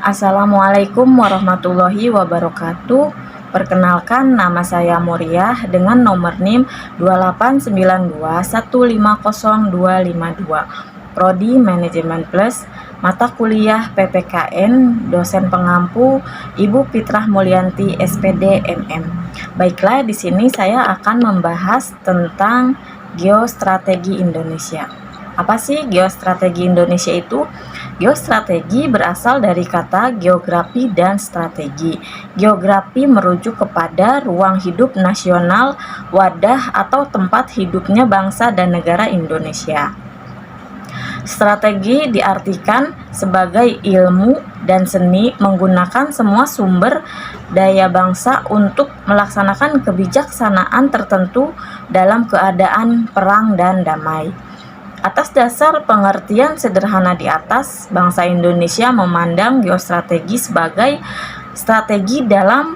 Assalamualaikum warahmatullahi wabarakatuh. Perkenalkan, nama saya Muriah dengan nomor NIM 2892150252. Prodi Manajemen Plus, mata kuliah PPKN, dosen pengampu Ibu Fitrah Mulyanti SPD MM. Baiklah, di sini saya akan membahas tentang geostrategi Indonesia. Apa sih geostrategi Indonesia itu? Geostrategi berasal dari kata geografi dan strategi. Geografi merujuk kepada ruang hidup nasional, wadah atau tempat hidupnya bangsa dan negara Indonesia. Strategi diartikan sebagai ilmu dan seni menggunakan semua sumber daya bangsa untuk melaksanakan kebijaksanaan tertentu dalam keadaan perang dan damai. Atas dasar pengertian sederhana di atas, bangsa Indonesia memandang geostrategi sebagai strategi dalam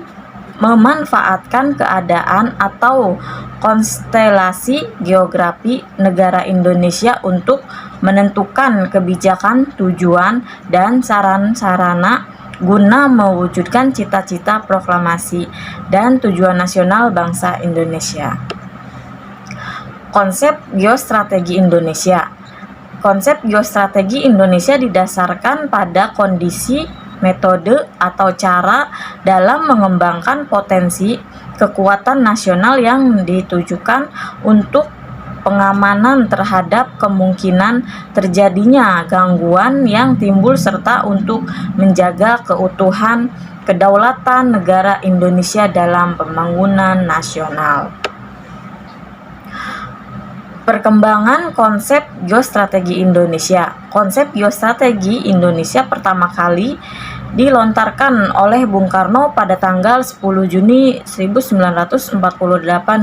memanfaatkan keadaan atau konstelasi geografi negara Indonesia untuk menentukan kebijakan, tujuan, dan sarana guna mewujudkan cita-cita proklamasi dan tujuan nasional bangsa Indonesia. Konsep geostrategi Indonesia. Konsep geostrategi Indonesia didasarkan pada kondisi, metode, atau cara dalam mengembangkan potensi kekuatan nasional yang ditujukan untuk pengamanan terhadap kemungkinan terjadinya gangguan yang timbul serta untuk menjaga keutuhan kedaulatan negara Indonesia dalam pembangunan nasional. Perkembangan konsep geostrategi Indonesia. Konsep geostrategi Indonesia pertama kali dilontarkan oleh Bung Karno pada tanggal 10 Juni 1948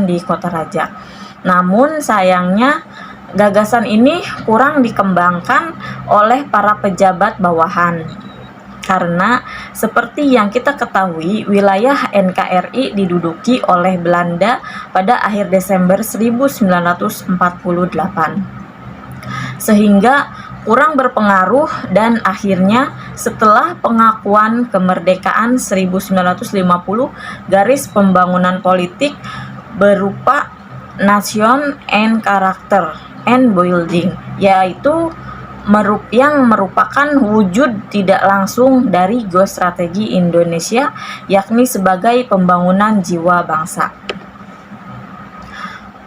di Kota Raja. Namun sayangnya gagasan ini kurang dikembangkan oleh para pejabat bawahan. Karena seperti yang kita ketahui, wilayah NKRI diduduki oleh Belanda pada akhir Desember 1948. Sehingga kurang berpengaruh dan akhirnya setelah pengakuan kemerdekaan 1950, garis pembangunan politik berupa nation and character and building, yaitu yang merupakan wujud tidak langsung dari geostrategi Indonesia, yakni sebagai pembangunan jiwa bangsa.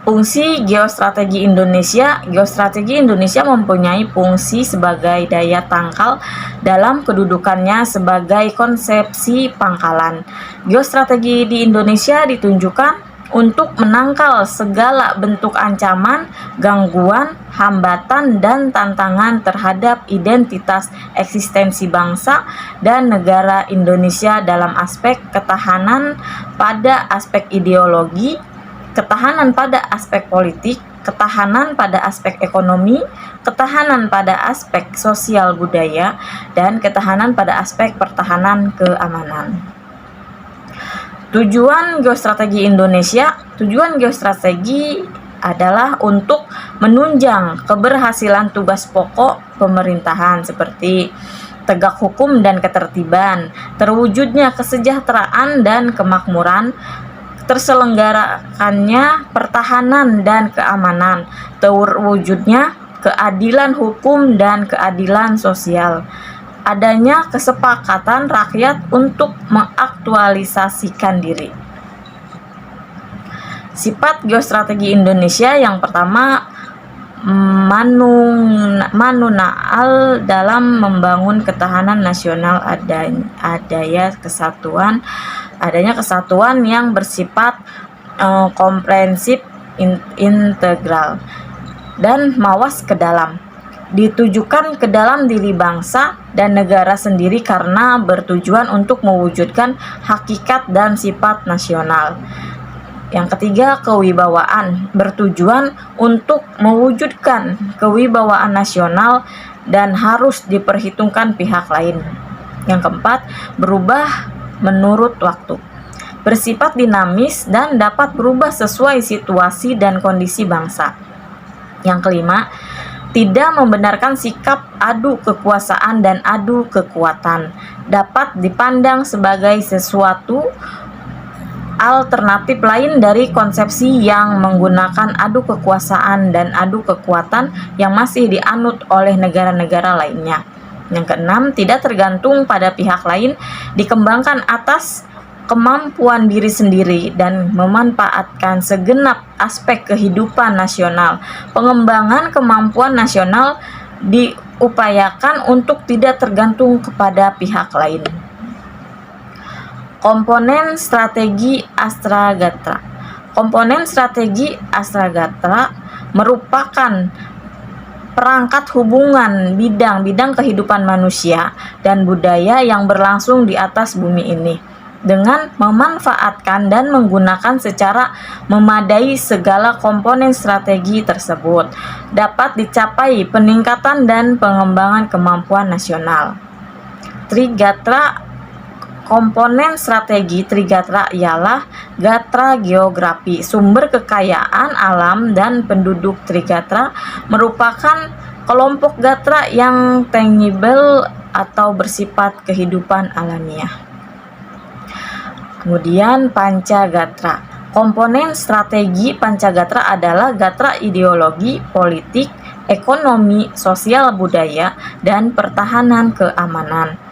Fungsi geostrategi Indonesia. Geostrategi Indonesia mempunyai fungsi sebagai daya tangkal dalam kedudukannya sebagai konsepsi pangkalan. Geostrategi di Indonesia ditunjukkan untuk menangkal segala bentuk ancaman, gangguan, hambatan, dan tantangan terhadap identitas eksistensi bangsa dan negara Indonesia dalam aspek ketahanan pada aspek ideologi, ketahanan pada aspek politik, ketahanan pada aspek ekonomi, ketahanan pada aspek sosial budaya, dan ketahanan pada aspek pertahanan keamanan. Tujuan geostrategi Indonesia. Tujuan geostrategi adalah untuk menunjang keberhasilan tugas pokok pemerintahan seperti tegak hukum dan ketertiban, terwujudnya kesejahteraan dan kemakmuran, terselenggarakannya pertahanan dan keamanan, terwujudnya keadilan hukum dan keadilan sosial, adanya kesepakatan rakyat untuk mengaktualisasikan diri. Sifat geostrategi Indonesia yang pertama, manunaal dalam membangun ketahanan nasional, adanya kesatuan yang bersifat komprehensif, integral, dan mawas ke dalam, ditujukan ke dalam diri bangsa dan negara sendiri karena bertujuan untuk mewujudkan hakikat dan sifat nasional. Yang ketiga, kewibawaan, bertujuan untuk mewujudkan kewibawaan nasional dan harus diperhitungkan pihak lain. Yang keempat, berubah menurut waktu, bersifat dinamis dan dapat berubah sesuai situasi dan kondisi bangsa. Yang kelima, tidak membenarkan sikap adu kekuasaan dan adu kekuatan, dapat dipandang sebagai sesuatu alternatif lain dari konsepsi yang menggunakan adu kekuasaan dan adu kekuatan yang masih dianut oleh negara-negara lainnya. Yang keenam, tidak tergantung pada pihak lain, dikembangkan atas kemampuan diri sendiri dan memanfaatkan segenap aspek kehidupan nasional. Pengembangan kemampuan nasional diupayakan untuk tidak tergantung kepada pihak lain. Komponen strategi Astragatra. Komponen strategi Astragatra merupakan perangkat hubungan bidang-bidang kehidupan manusia dan budaya yang berlangsung di atas bumi ini, dengan memanfaatkan dan menggunakan secara memadai segala komponen strategi tersebut, dapat dicapai peningkatan dan pengembangan kemampuan nasional. Trigatra. Komponen strategi Trigatra ialah gatra geografi. Sumber kekayaan alam dan penduduk Trigatra merupakan kelompok gatra yang tangible atau bersifat kehidupan alamiah. Kemudian Pancagatra. Komponen strategi Pancagatra adalah gatra ideologi, politik, ekonomi, sosial budaya, dan pertahanan keamanan.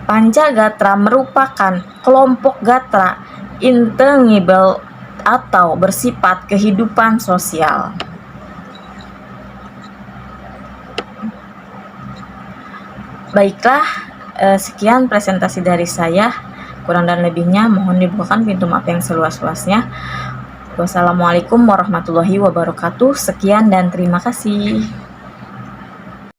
Pancagatra merupakan kelompok gatra intangible atau bersifat kehidupan sosial. Baiklah, sekian presentasi dari saya. Kurang dan lebihnya mohon dibukakan pintu maaf yang seluas-luasnya. Wassalamualaikum warahmatullahi wabarakatuh. Sekian dan terima kasih.